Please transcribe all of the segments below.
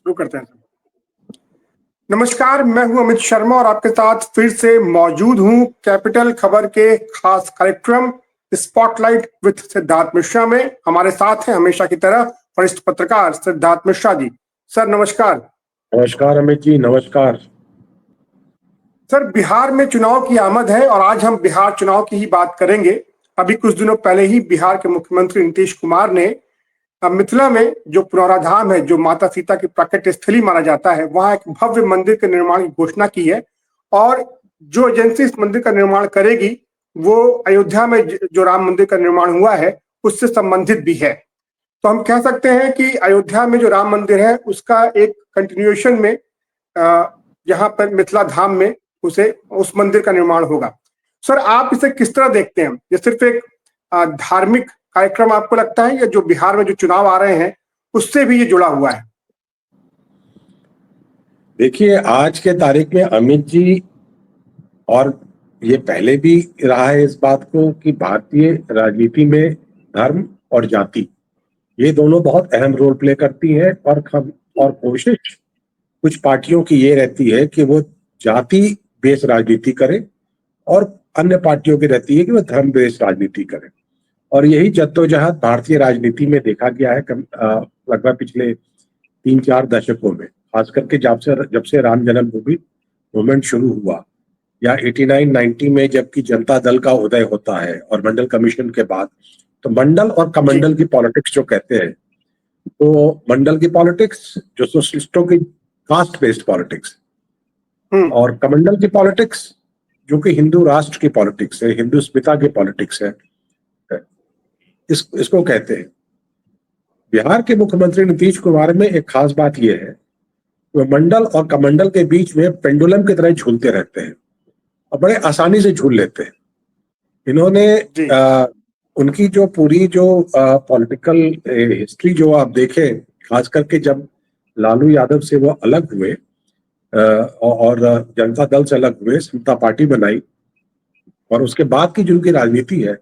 शुरू करते हैं। नमस्कार, मैं हूं अमित शर्मा और आपके साथ फिर से मौजूद हूं कैपिटल खबर के खास कार्यक्रम स्पॉटलाइट विद सिद्धार्थ मिश्रा में। हमारे साथ हैं हमेशा की तरह वरिष्ठ पत्रकार सिद्धार्थ मिश्रा जी। सर नमस्कार। नमस्कार अमित जी, नमस्कार सर। बिहार में चुनाव की आमद है और आज हम बिहार चुनाव की ही बात करेंगे। अभी कुछ दिनों पहले ही बिहार के मुख्यमंत्री नीतीश कुमार ने मिथिला में जो पुनौराधाम है, जो माता सीता की प्राकट्य स्थली माना जाता है, वहां एक भव्य मंदिर के निर्माण की घोषणा की है। और जो एजेंसी इस मंदिर का निर्माण करेगी वो अयोध्या में जो राम मंदिर का निर्माण हुआ है उससे संबंधित भी है। तो हम कह सकते हैं कि अयोध्या में जो राम मंदिर है उसका एक कंटिन्यूएशन में यहाँ पर मिथिला धाम में उस मंदिर का निर्माण होगा। सर, आप इसे किस तरह देखते हैं? ये सिर्फ एक धार्मिक कार्यक्रम आपको लगता है या जो बिहार में जो चुनाव आ रहे हैं उससे भी ये जुड़ा हुआ है? देखिए, आज के तारीख में अमित जी, और ये पहले भी रहा है इस बात को कि भारतीय राजनीति में धर्म और जाति ये दोनों बहुत अहम रोल प्ले करती हैं। और कोशिश कुछ पार्टियों की ये रहती है कि वो जाति बेस्ड राजनीति करें और अन्य पार्टियों की रहती है कि वो धर्म बेस्ड राजनीति करें। और यही जद्दोजहद भारतीय राजनीति में देखा गया है लगभग पिछले 3-4 दशकों में, खास करके जब से राम जन्मभूमि मूवमेंट शुरू हुआ या 89-90 में जबकि जनता दल का उदय होता है और मंडल कमीशन के बाद, तो मंडल और कमंडल की पॉलिटिक्स जो कहते हैं, तो मंडल की पॉलिटिक्स जो सोशलिस्टों की कास्ट बेस्ड पॉलिटिक्स और कमंडल की पॉलिटिक्स जो कि हिंदू राष्ट्र की पॉलिटिक्स है, हिंदू अस्मिता की पॉलिटिक्स है, इसको कहते हैं। बिहार के मुख्यमंत्री नीतीश कुमार में एक खास बात यह है, वो मंडल और कमंडल के बीच में पेंडुलम की तरह झूलते रहते हैं और बड़े आसानी से झूल लेते हैं। इन्होंने उनकी जो पूरी जो पॉलिटिकल हिस्ट्री जो आप देखें, खास करके जब लालू यादव से वो अलग हुए और जनता दल से अलग हुए, समता पार्टी बनाई, और उसके बाद की जो उनकी राजनीति है,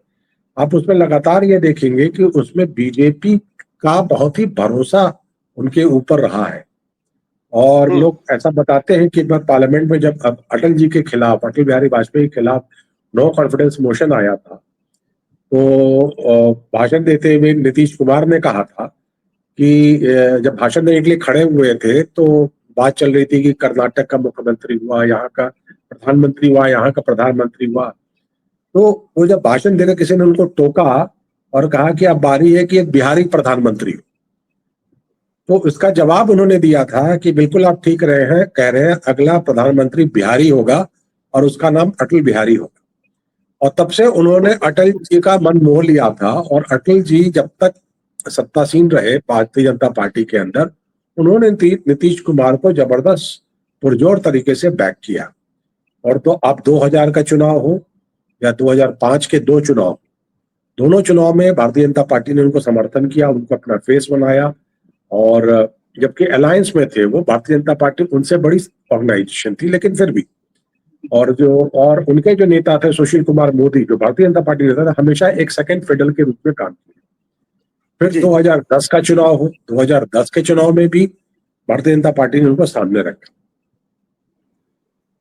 आप उसमें लगातार ये देखेंगे कि उसमें बीजेपी का बहुत ही भरोसा उनके ऊपर रहा है। और लोग ऐसा बताते हैं कि पार्लियामेंट में जब अटल जी के खिलाफ, अटल बिहारी वाजपेयी के खिलाफ नो कॉन्फिडेंस मोशन आया था, तो भाषण देते हुए नीतीश कुमार ने कहा था कि जब भाषण देने के लिए खड़े हुए थे तो बात चल रही थी कि कर्नाटक का मुख्यमंत्री हुआ, यहाँ का प्रधानमंत्री हुआ, यहाँ का प्रधानमंत्री हुआ, तो वो जब भाषण देकर किसी ने उनको टोका और कहा कि अब बारी है कि एक बिहारी प्रधानमंत्री हो, तो इसका जवाब उन्होंने दिया था कि बिल्कुल आप ठीक कह रहे हैं, अगला प्रधानमंत्री बिहारी होगा और उसका नाम अटल बिहारी होगा। और तब से उन्होंने अटल जी का मन मोह लिया था और अटल जी जब तक सत्तासीन रहे भारतीय जनता पार्टी के अंदर, उन्होंने नीतीश कुमार को जबरदस्त पुरजोर तरीके से बैक किया। और तो अब 2000 का चुनाव हो या 2005 के दो चुनाव, दोनों चुनाव में भारतीय जनता पार्टी ने उनको समर्थन किया, उनको अपना फेस बनाया। और जबकि अलायंस में थे वो, भारतीय जनता पार्टी उनसे बड़ी ऑर्गेनाइजेशन थी, लेकिन फिर भी। और उनके जो नेता थे सुशील कुमार मोदी, जो भारतीय जनता पार्टी नेता था, हमेशा एक सेकंड फिडल के रूप में काम किया। फिर 2010 का चुनाव हो, 2010 के चुनाव में भी भारतीय जनता पार्टी ने उनको सामने रखा।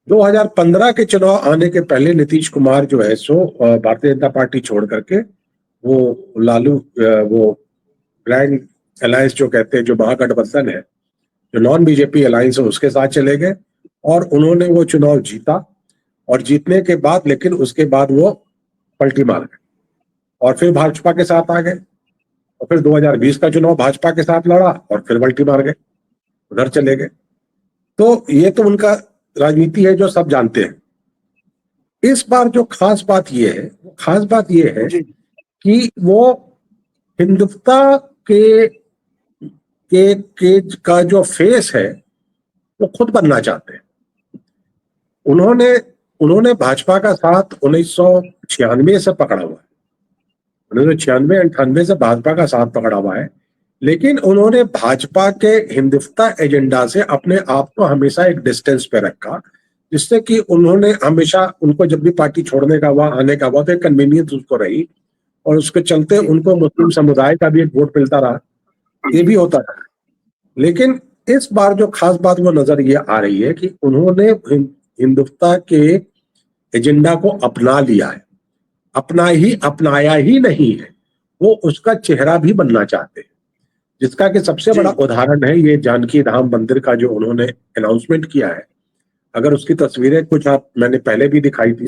2015 के चुनाव आने के पहले नीतीश कुमार जो है सो भारतीय जनता पार्टी छोड़ करके वो वो ग्रैंड अलायंस जो कहते हैं, जो महागठबंधन है, जो नॉन बीजेपी अलायंस है, उसके साथ चले गए और उन्होंने वो चुनाव जीता। और जीतने के बाद, लेकिन उसके बाद वो पलटी मार गए और फिर भाजपा के साथ आ गए। और फिर 2020 का चुनाव भाजपा के साथ लड़ा और फिर पलटी मार गए, उधर चले गए। तो ये तो उनका राजनीति है जो सब जानते हैं। इस बार जो खास बात ये है कि वो हिंदुत्व का जो फेस है वो खुद बनना चाहते हैं। उन्होंने भाजपा का साथ 1996 से पकड़ा हुआ है, 1996-98 से भाजपा का साथ पकड़ा हुआ है, लेकिन उन्होंने भाजपा के हिंदुत्व एजेंडा से अपने आप को हमेशा एक डिस्टेंस पे रखा, जिससे कि उन्होंने हमेशा, उनको जब भी पार्टी छोड़ने का हुआ, आने का हुआ, तो एक कन्वीनियंस उसको रही और उसके चलते उनको मुस्लिम समुदाय का भी एक वोट मिलता रहा, ये भी होता रहा। लेकिन इस बार जो खास बात वो नजर ये आ रही है कि उन्होंने हिंदुत्व के एजेंडा को अपना लिया है, अपनाया ही नहीं है, वो उसका चेहरा भी बनना चाहते हैं। जिसका कि सबसे बड़ा उदाहरण है ये जानकी धाम मंदिर का जो उन्होंने अनाउंसमेंट किया है। अगर उसकी तस्वीरें कुछ मैंने पहले भी दिखाई थी,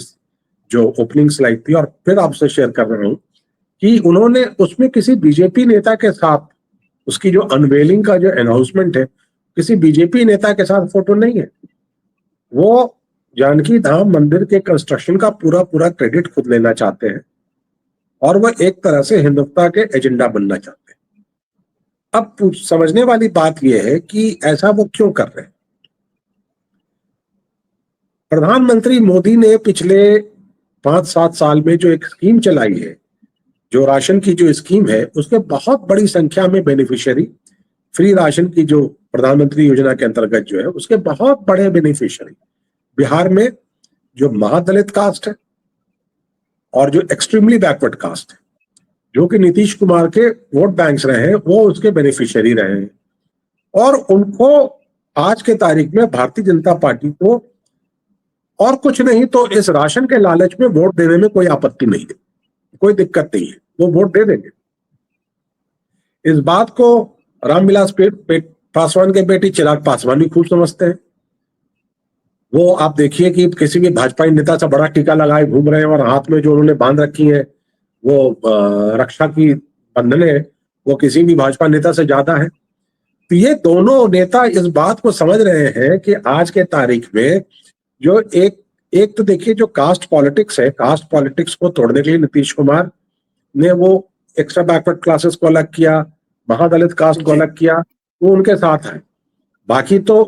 जो ओपनिंग स्लाइड थी, और फिर आपसे शेयर कर रहा हूं कि उन्होंने उसमें किसी बीजेपी नेता के साथ, उसकी जो अनवेलिंग का जो अनाउंसमेंट है, किसी बीजेपी नेता के साथ फोटो नहीं है। वो जानकी धाम मंदिर के कंस्ट्रक्शन का पूरा पूरा क्रेडिट खुद लेना चाहते हैं और वह एक तरह से हिंदुत्व के एजेंडा बनना चाहते हैं। अब समझने वाली बात यह है कि ऐसा वो क्यों कर रहे हैं। प्रधानमंत्री मोदी ने पिछले 5-7 साल में जो एक स्कीम चलाई है, जो राशन की जो स्कीम है, उसके बहुत बड़ी संख्या में बेनिफिशियरी, फ्री राशन की जो प्रधानमंत्री योजना के अंतर्गत जो है, उसके बहुत बड़े बेनिफिशियरी बिहार में जो महादलित कास्ट है और जो एक्सट्रीमली बैकवर्ड कास्ट है, जो कि नीतीश कुमार के वोट बैंक्स रहे हैं, वो उसके बेनिफिशियरी रहे हैं। और उनको आज के तारीख में भारतीय जनता पार्टी को और कुछ नहीं तो इस राशन के लालच में वोट देने में कोई आपत्ति नहीं है, कोई दिक्कत नहीं है, वो वोट दे देंगे। इस बात को रामविलास पासवान के बेटी चिराग पासवान भी खूब समझते हैं। वो आप देखिए कि किसी भी भाजपा नेता से बड़ा टीका लगाए घूम रहे हैं और हाथ में जो उन्होंने बांध रखी है वो रक्षा की बंधने, वो किसी भी भाजपा नेता से ज्यादा है। तो ये दोनों नेता इस बात को समझ रहे हैं कि आज के तारीख में जो एक तो देखिए जो कास्ट पॉलिटिक्स है, कास्ट पॉलिटिक्स को तोड़ने के लिए नीतीश कुमार ने वो एक्स्ट्रा बैकवर्ड क्लासेस को अलग किया, महादलित कास्ट को अलग किया, वो उनके साथ है। बाकी तो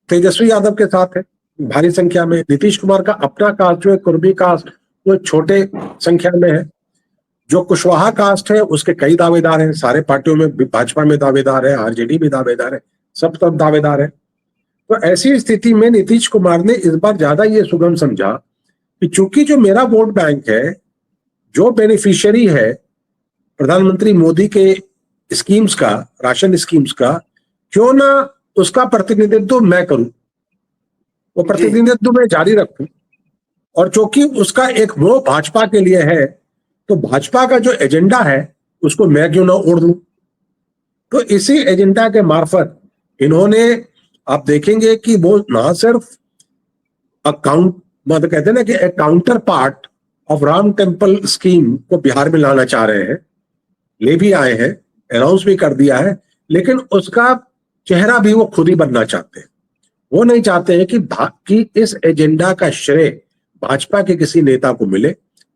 तेजस्वी यादव के साथ है भारी संख्या में। नीतीश कुमार का अपना कास्ट जो है कुर्मी कास्ट, वो छोटे संख्या में है। जो कुशवाहा कास्ट है उसके कई दावेदार हैं, सारे पार्टियों में, भाजपा में दावेदार है, आरजेडी में दावेदार है, सब दावेदार है। तो ऐसी स्थिति में नीतीश कुमार ने इस बार ज्यादा ये सुगम समझा कि चूंकि जो मेरा वोट बैंक है, जो बेनिफिशियरी है प्रधानमंत्री मोदी के स्कीम्स का, राशन स्कीम्स का, क्यों ना उसका प्रतिनिधित्व मैं करूं, वो प्रतिनिधित्व मैं जारी रखूं। और चूंकि उसका एक मोह भाजपा के लिए है, तो भाजपा का जो एजेंडा है उसको मैं क्यों ना ओढ़ लूं। तो इसी एजेंडा के मार्फत इन्होंने, आप देखेंगे कि वो ना सिर्फ मतलब कहते हैं ना कि एक counter part of Ram temple scheme को बिहार में लाना चाह रहे हैं, ले भी आए हैं, अनाउंस भी कर दिया है, लेकिन उसका चेहरा भी वो खुद ही बनना चाहते हैं। वो नहीं चाहते हैं कि इस एजेंडा का श्रेय भाजपा के किसी नेता को मिले,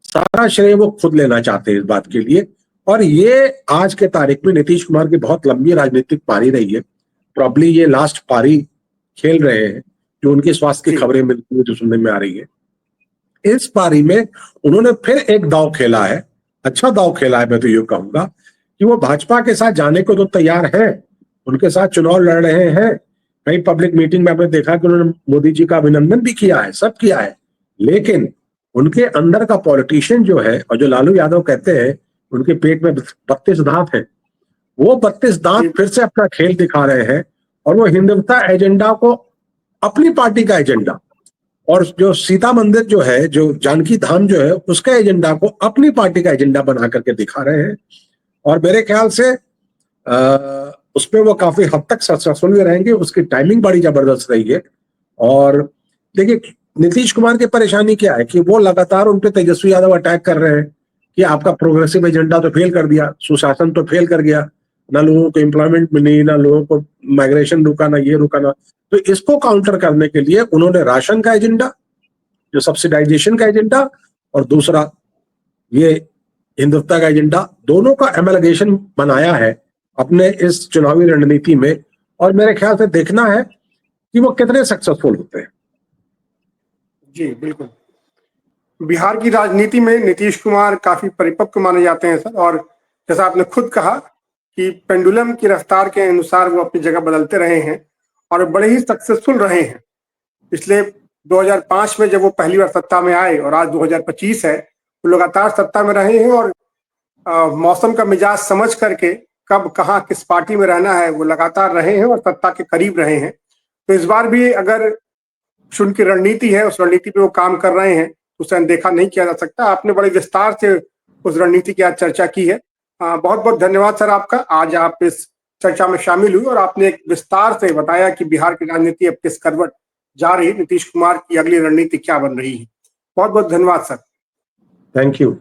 सारा श्रेय वो खुद लेना चाहते हैं इस बात के लिए। और ये आज के तारीख में नीतीश कुमार की बहुत लंबी राजनीतिक पारी रही है, प्रॉब्ली ये लास्ट पारी खेल रहे हैं, जो उनके स्वास्थ्य की खबरें मिलती है, जो सुनने में आ रही है। इस पारी में उन्होंने फिर एक दांव खेला है, अच्छा दांव खेला है। मैं तो ये कहूंगा कि वो भाजपा के साथ जाने को तो तैयार है, उनके साथ चुनाव लड़ रहे हैं। कई पब्लिक मीटिंग में आपने देखा कि उन्होंने मोदी जी का अभिनंदन भी किया है, सब किया है, लेकिन उनके अंदर का पॉलिटिशियन जो है, और जो लालू यादव कहते हैं उनके पेट में 32 दांत है, वो 32 दांत फिर से अपना खेल दिखा रहे हैं। और वो हिंदुत्व एजेंडा को, अपनी पार्टी का एजेंडा, और जो सीता मंदिर जो है, जो जानकी धाम जो है, उसका एजेंडा को अपनी पार्टी का एजेंडा बना करके दिखा रहे हैं। और मेरे ख्याल से उसमें वो काफी हद तक सक्सेसफुल भी रहेंगे। उसकी टाइमिंग बड़ी जबरदस्त रही है। और देखिए नीतीश कुमार की परेशानी क्या है कि वो लगातार उन पे तेजस्वी यादव अटैक कर रहे हैं कि आपका प्रोग्रेसिव एजेंडा तो फेल कर दिया, सुशासन तो फेल कर गया, ना लोगों को एम्प्लॉयमेंट मिली, ना लोगों को माइग्रेशन रुका, ना ये रुका ना। तो इसको काउंटर करने के लिए उन्होंने राशन का एजेंडा, जो सब्सिडाइजेशन का एजेंडा, और दूसरा ये हिंदुत्व का एजेंडा, दोनों का एमलगेशन बनाया है अपने इस चुनावी रणनीति में। और मेरे ख्याल से देखना है कि वो कितने सक्सेसफुल होते हैं। जी बिल्कुल। बिहार की राजनीति में नीतीश कुमार काफी परिपक्व माने जाते हैं सर, और जैसा आपने खुद कहा कि पेंडुलम की रफ्तार के अनुसार वो अपनी जगह बदलते रहे हैं और बड़े ही सक्सेसफुल रहे हैं। पिछले 2005 में जब वो पहली बार सत्ता में आए और आज 2025 है, वो लगातार सत्ता में रहे हैं और मौसम का मिजाज समझ करके कब कहाँ किस पार्टी में रहना है वो लगातार रहे हैं और सत्ता के करीब रहे हैं। तो इस बार भी अगर उनकी रणनीति है, उस रणनीति पे वो काम कर रहे हैं, उसे अनदेखा नहीं किया जा सकता। आपने बड़े विस्तार से उस रणनीति की आज चर्चा की है। बहुत बहुत धन्यवाद सर आपका। आज आप इस चर्चा में शामिल हुई और आपने एक विस्तार से बताया कि बिहार की राजनीति अब किस करवट जा रही है, नीतीश कुमार की अगली रणनीति क्या बन रही है। बहुत बहुत धन्यवाद सर। Thank you.